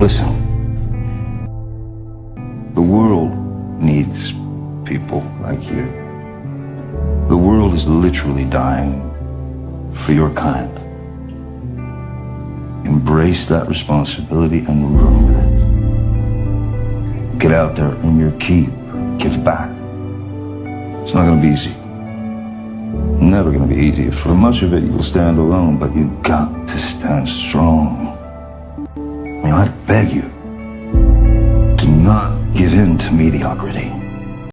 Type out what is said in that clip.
Listen, the world needs people like you. The world is literally dying for your kind. Embrace that responsibility and run with it. Get out there, earn your keep, give back. It's not gonna be easy. Never gonna be easy. For much of it, you'll stand alone, but you got to stand strong. I beg you, do not give in to mediocrity.